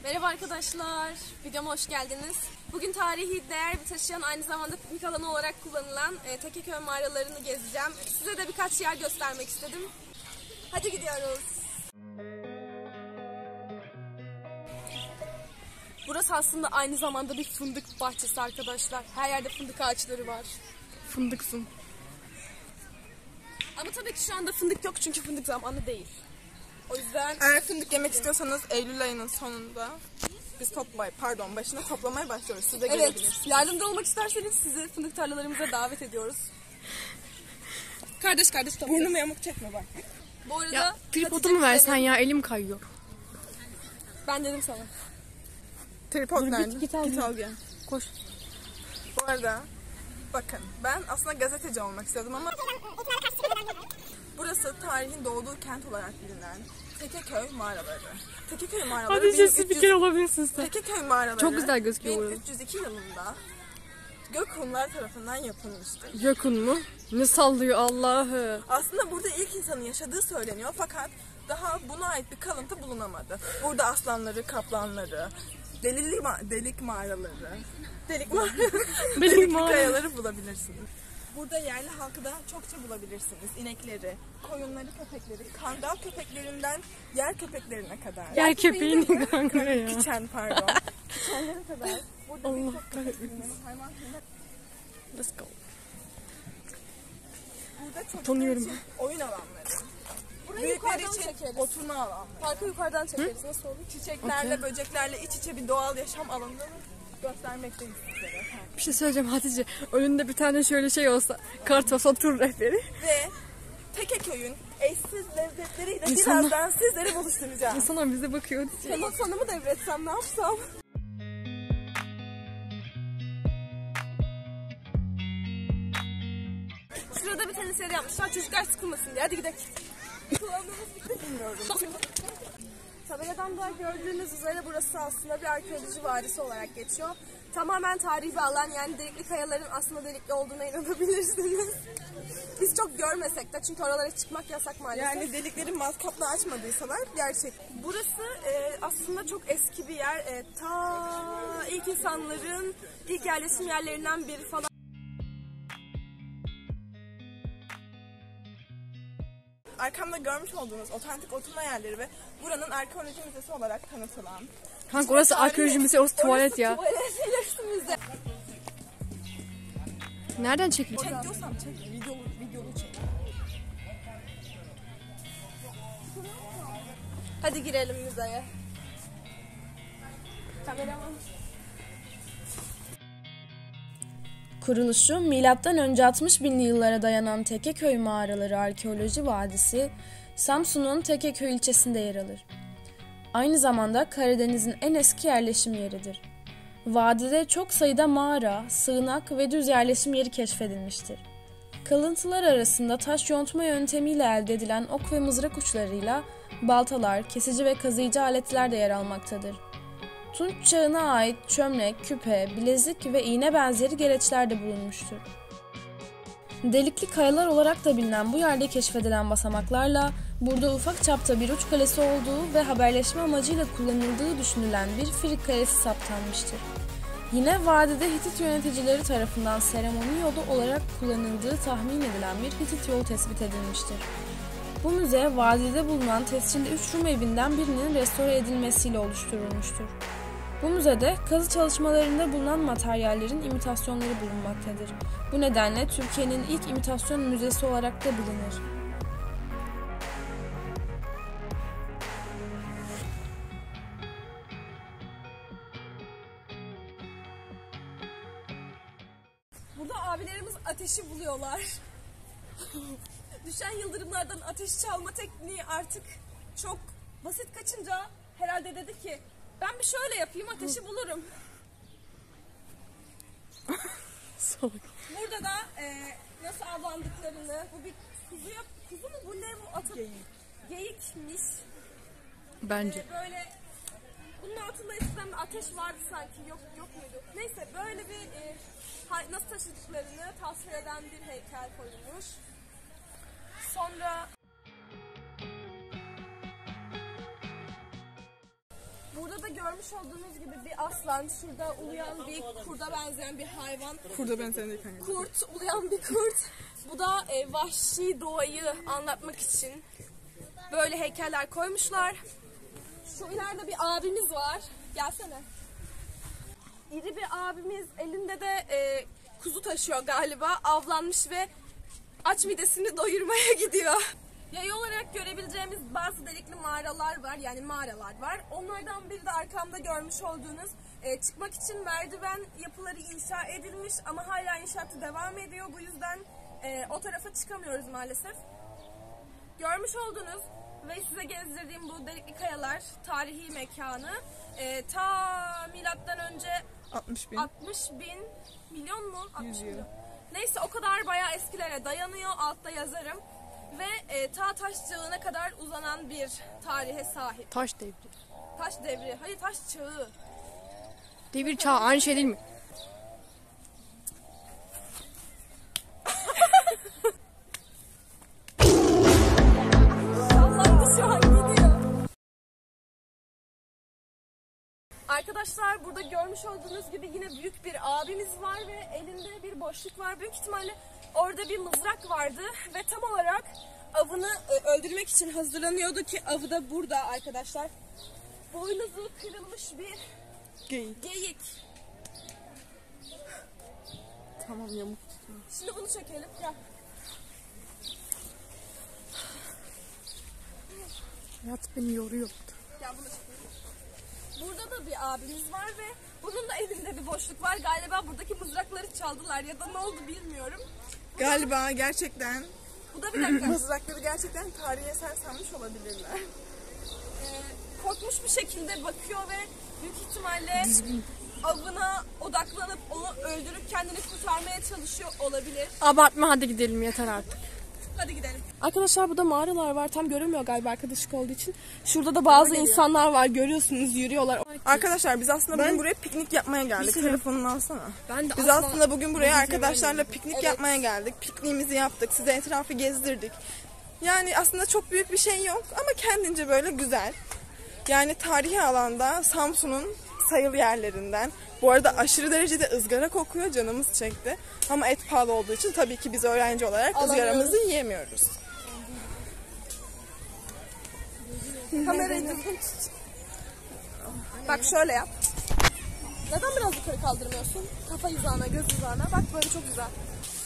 Merhaba arkadaşlar, videoma hoş geldiniz. Bugün tarihi değer taşıyan, aynı zamanda piknik alanı olarak kullanılan Tekeköy mağaralarını gezeceğim. Size de birkaç yer göstermek istedim. Hadi gidiyoruz. Burası aslında aynı zamanda bir fındık bahçesi arkadaşlar. Her yerde fındık ağaçları var. Fındıksın. Ama tabii ki şu anda fındık yok çünkü fındık zamanı değil. O yüzden eğer fındık yemek istiyorsanız Eylül ayının sonunda biz başına toplamaya başlıyoruz. Siz de gelebilirsiniz. Yardımcı olmak isterseniz sizi fındık tarlalarımıza davet ediyoruz. Kardeş toplayın. Burnumu yamuk çekme bak. Bu arada Ya tripodumu versen ya, elim kayıyor. Ben dedim sana. Tripod nerede? Git al gel. Koş. Bu arada bakın, ben aslında gazeteci olmak istiyordum ama burası tarihin doğduğu kent olarak bilinen Tekeköy mağaraları. Tekeköy mağaraları Hadi sessiz bir kere olabilirsin sen. Tekeköy mağaraları Çok güzel gözüküyor 1302 yılında Gökhunlar tarafından yapılmıştır. Gökün mu? Ne sallıyor Allah'ı. Aslında burada ilk insanın yaşadığı söyleniyor fakat daha buna ait bir kalıntı bulunamadı. Burada aslanları, kaplanları, delik mağaraları, delik kayaları bulabilirsiniz. Burada yerli halkı da çokça bulabilirsiniz. İnekleri, koyunları, köpekleri, kangal köpeklerinden yer köpeklerine kadar. Yer köpeğini kanka ya. Kiçen pardon. Kiçenlere kadar. Burada Allah birçok kahretsin. hayvan türleri. Let's go. Burada çocuklar Tanıyorum. için oyun alanları. Burayı Büyükler yukarıdan için çekeriz. oturma alanları. Parkı yukarıdan çekeriz. Nasıl olur? Çiçeklerle, böceklerle iç içe bir doğal yaşam alanını göstermekteyiz sizlere. Bir şey söyleyeceğim Hatice. Önünde bir tane şöyle şey olsa. Kart olsa tur rehberi. Ve Tekeköy'ün eşsiz lezzetleriyle İnsanlar- birazdan sizleri buluşturacağım. İnsanlar bize bakıyor Hatice. Telefonumu mu devretsem, ne yapsam? Şurada bir tenis yeri yapmışlar. Çocuklar sıkılmasın diye. Hadi gidelim. Kullandığımız bitti bilmiyorum. Tabeladan da gördüğünüz üzere burası aslında bir arkeoloji vadisi olarak geçiyor. Tamamen tarihi bir alan, yani delikli kayaların aslında delikli olduğuna inanabilirsiniz. Biz çok görmesek de, çünkü oralara çıkmak yasak maalesef. Yani delikleri matkapla açmadıysalar gerçek. Burası aslında çok eski bir yer. Ta ilk insanların ilk yerleşim yerlerinden biri falan. Arkamda görmüş olduğunuz otantik oturma yerleri ve buranın arkeoloji müzesi olarak tanıtılan. Kanka orası arkeoloji müzesi, orası tuvalet ya. Tuvalet ilerisinde. Nereden çekiliyor? Çek diyorsam çek. Videolu çek. Hadi girelim müzeye. Kameraman. Kuruluşu M.Ö. 60 binli yıllara dayanan Tekeköy Mağaraları Arkeoloji Vadisi, Samsun'un Tekeköy ilçesinde yer alır. Aynı zamanda Karadeniz'in en eski yerleşim yeridir. Vadide çok sayıda mağara, sığınak ve düz yerleşim yeri keşfedilmiştir. Kalıntılar arasında taş yontma yöntemiyle elde edilen ok ve mızrak uçlarıyla baltalar, kesici ve kazıyıcı aletler de yer almaktadır. Tunç çağına ait çömlek, küpe, bilezik ve iğne benzeri gereçler de bulunmuştur. Delikli kayalar olarak da bilinen bu yerde keşfedilen basamaklarla burada ufak çapta bir uç kalesi olduğu ve haberleşme amacıyla kullanıldığı düşünülen bir Frig kalesi saptanmıştır. Yine vadide Hitit yöneticileri tarafından seremoni yolu olarak kullanıldığı tahmin edilen bir Hitit yolu tespit edilmiştir. Bu müze vadide bulunan tescilli 3 Rum evinden birinin restore edilmesiyle oluşturulmuştur. Bu müzede kazı çalışmalarında bulunan materyallerin imitasyonları bulunmaktadır. Bu nedenle Türkiye'nin ilk imitasyon müzesi olarak da bilinir. Burada abilerimiz ateşi buluyorlar. Düşen yıldırımlardan ateş çalma tekniği artık çok basit kaçınca herhalde dedi ki ben bir şöyle yapayım, ateşi bulurum. Burada da nasıl avlandıklarını, bu bir kuzu mu bu, ne bu atı? Geyikmiş. Bence. Böyle bunun altında eskiden bir ateş vardı sanki, yok muydu? Neyse, böyle bir nasıl taşıdıklarını tasvir eden bir heykel koyulmuş. Sonra Burada da görmüş olduğunuz gibi bir aslan, şurada uluyan bir kurda benzeyen bir hayvan. Kurda benzeyen değil kanka. Kurt, uluyan bir kurt. Bu da vahşi doğayı anlatmak için böyle heykeller koymuşlar. Şu ileride bir abimiz var. Gelsene. İri bir abimiz, elinde de kuzu taşıyor galiba. Avlanmış ve aç midesini doyurmaya gidiyor. Yay olarak görebileceğimiz bazı delikli mağaralar var. Yani mağaralar var. Onlardan biri de arkamda görmüş olduğunuz çıkmak için merdiven yapıları inşa edilmiş ama hala inşaatı devam ediyor. Bu yüzden o tarafa çıkamıyoruz maalesef. Görmüş olduğunuz ve size gezdirdiğim bu delikli kayalar tarihi mekanı ta milattan önce 60 bin. 60 bin milyon mu? 60 100 yıl. milyon. Neyse o kadar bayağı eskilere dayanıyor. Altta yazarım. Ve ta taş çağına kadar uzanan bir tarihe sahip. Taş devri. Taş devri. Hayır, taş çağı. Devir çağı aynı şey değil mi? Sallandı şu an, gidiyor. Arkadaşlar burada görmüş olduğunuz gibi yine büyük bir abimiz var ve elinde bir boşluk var. Büyük ihtimalle orada bir mızrak vardı ve tam olarak avını öldürmek için hazırlanıyordu ki avı da burada arkadaşlar. Boynuzu kırılmış bir geyik. Tamam, yamuk. Şimdi bunu çekelim. Gel. Hayat beni yoruyor. Gel bunu çekelim. Burada da bir abimiz var ve bunun da elinde bir boşluk var. Galiba buradaki mızrakları çaldılar ya da ne oldu bilmiyorum. Galiba gerçekten Bu da bir dakika. mızrakları gerçekten tarihi eser sanmış olabilirler. Korkmuş bir şekilde bakıyor ve büyük ihtimalle avına odaklanıp onu öldürüp kendini kurtarmaya çalışıyor olabilir. Abartma, hadi gidelim yeter artık. Hadi gidelim. Arkadaşlar burada mağaralar var. Tam göremiyor galiba arkadaşlık olduğu için. Şurada da bazı insanlar var. Görüyorsunuz, yürüyorlar. Arkadaşlar biz aslında bugün buraya piknik yapmaya geldik. Telefonunu alsana. Ben de Biz aslında bugün buraya arkadaşlarla piknik yapmaya geldik. Pikniğimizi yaptık. Size etrafı gezdirdik. Yani aslında çok büyük bir şey yok ama kendince böyle güzel. Yani tarihi alanda Samsun'un sayılı yerlerinden. Bu arada aşırı derecede ızgara kokuyor, canımız çekti. Ama et pahalı olduğu için tabii ki biz öğrenci olarak ızgaramızı yiyemiyoruz. Kamerayı düzgün tut. Bak şöyle yap. Neden biraz yukarı kaldırmıyorsun? Kafa hizana, göz hizana. Bak böyle çok güzel.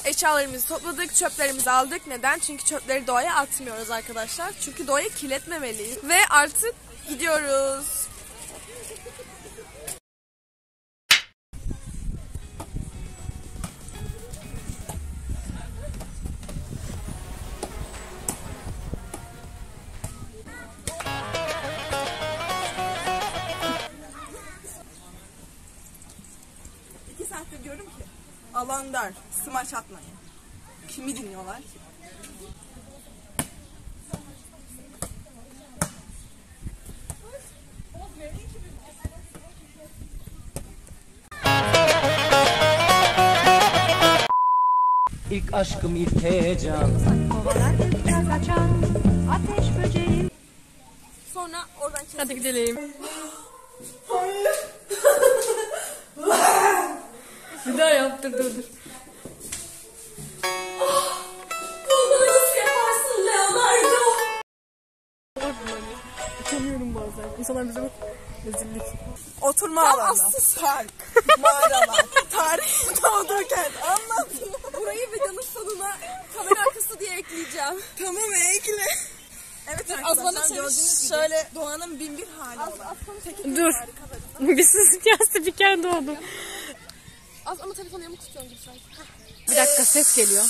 Eşyalarımızı topladık, çöplerimizi aldık. Neden? Çünkü çöpleri doğaya atmıyoruz arkadaşlar. Çünkü doğayı kirletmemeliyiz. Ve artık gidiyoruz. Saattir diyorum ki alan dar, smaç atmayın. Kimi dinliyorlar ki? İlk aşkım ilk heyecan. Kovalardıkça kaçan ateş böceği. Sonra oradan kesin. Hadi gidelim. Bir daha yaptır, dur. Bunu nasıl yaparsın Leonardo? Utanıyorum bazen. İnsanlar bize bak. Rezillik. Oturma alanı, park, mağaralar, tarihin doğduğu kent. Anlatıyor. Burayı videonun sonuna kamera arkası diye ekleyeceğim. Tamam, ekle. Evet Azman'ı arkadaşlar, çevir. gördüğünüz gibi şöyle doğanın binbir hali olan. Dur. Bir spiker doğdu. Az ama telefonu yamuk tutuyorum gibi sanki. Bir dakika, ses geliyor.